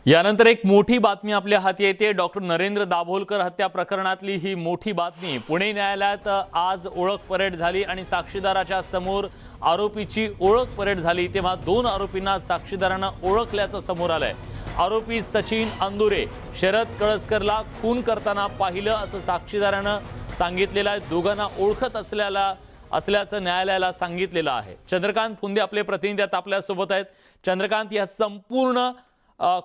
यानंतर एक मोठी बातमी आपल्या हाती येते। डॉक्टर नरेंद्र दाभोलकर हत्या प्रकरणातली ही मोठी बातमी। पुणे न्यायालयात आज ओळख परेड झाली आणि साक्षीदाराच्या समोर आरोपीची ओळख परेड झाली, तेव्हा दोन आरोपींना साक्षीदारांना ओळखल्याचं समोर आलंय। आरोपी सचिन अंदुरे शरद कळसकरला खून करताना पाहिलं असं साक्षीदारानं सांगितलेलं आहे। दोघांना ओळखत असल्याचं न्यायालयाला सांगितलेलं आहे। चंद्रकांत फुंदे आपले प्रतिनिधी आता आपल्या सोबत आहेत। चंद्रकांत, या संपूर्ण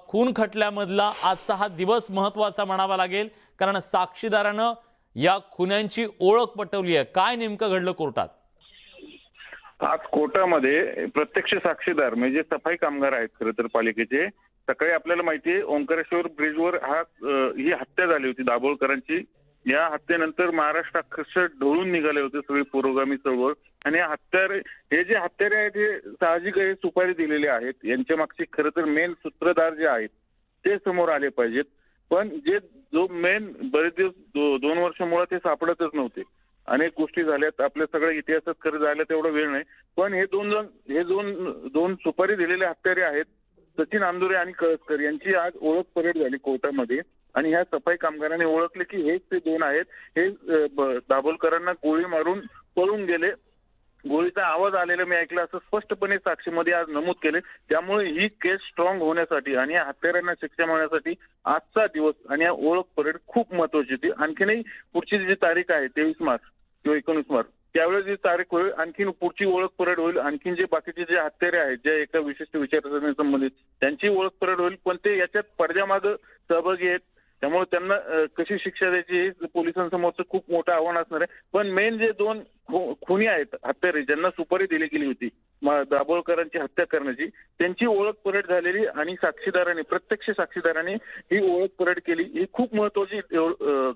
खून खटल्यामधला आजचा हा दिवस महत्त्वाचा म्हणावा लागेल, कारण साक्षीदारानं या खुन्यांची ओळख पटवली आहे। काय नेमकं घडलं कोर्टात? आज कोर्टामध्ये प्रत्यक्ष साक्षीदार म्हणजे सफाई कामगार आहेत खरं तर पालिकेचे। सकाळी आपल्याला माहिती आहे ओंकारेश्वर ब्रिजवर ही हत्या झाली होती दाभोलकरांची। या हत्येनंतर महाराष्ट्र अक्षरशः ढवळून निघाले होते सगळे पुरोगामी चळवळ। आणि हे जे हत्यारे आहेत हे साहजिक आहे, सुपारी दिलेले आहेत। यांच्या मागचे खरं तर मेन सूत्रधार जे आहेत ते समोर आले पाहिजेत। पण जो मेन बरेच दिवस 2 वर्ष मुळात ते सापडतच नव्हते। अनेक गोष्टी झाल्यात, आपल्या सगळ्या इतिहासात खरं जायला तेवढा वेळ नाही। पण हे दोन सुपारी दिलेले हत्यारे आहेत, सचिन अंदुरे आणि कळसकर यांची आज ओळख परेड झाली कोर्टामध्ये। आणि ह्या सफाई कामगारांनी ओळखले की हेच ते दोन आहेत। हे दाभोलकरांना गोळी मारून पळून गेले। गोळीचा आवाज आलेला मी ऐकला असं स्पष्टपणे साक्षीमध्ये आज नमूद केले। त्यामुळे ही केस स्ट्रॉंग होण्यासाठी आणि या हत्यारांना शिक्षा मिळण्यासाठी आजचा दिवस आणि या ओळख परेड खूप महत्वाची होती। आणखीनही पुढची जी तारीख आहे 23 मार्च किंवा 19 मार्च त्यावेळेस जी तारीख होईल, आणखीन पुढची ओळख परेड होईल। आणखीन जे बाकीचे जे हत्यारे आहेत ज्या एका विशिष्ट विचारसरणी संबंधित त्यांची ओळख परेड होईल। पण ते याच्यात पडद्यामागे सहभागी आहेत, त्यामुळे त्यांना कशी शिक्षा द्यायची हे पोलिसांसमोरचं खूप मोठं आव्हान असणार आहे। पण मेन जे दोन खुनी आहेत हत्यारे, ज्यांना सुपारी दिली गेली होती दाभोलकरांची हत्या करण्याची, त्यांची ओळख परेड झालेली आणि प्रत्यक्ष साक्षीदारांनी ही ओळख परेड केली। ही खूप महत्वाची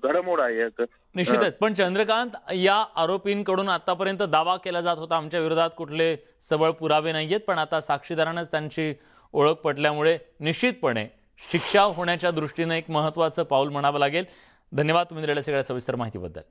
घडामोड आहे। निश्चितच। पण चंद्रकांत, या आरोपींकडून आतापर्यंत दावा केला जात होता आमच्या विरोधात कुठले सबळ पुरावे नाहीयेत, पण आता साक्षीदारांनाच त्यांची ओळख पटल्यामुळे निश्चितपणे शिक्षा होण्याच्या दृष्टीने एक महत्त्वाचं पाऊल म्हणावं लागेल। धन्यवाद तुम्ही दिलेल्या सगळ्या सविस्तर माहितीबद्दल।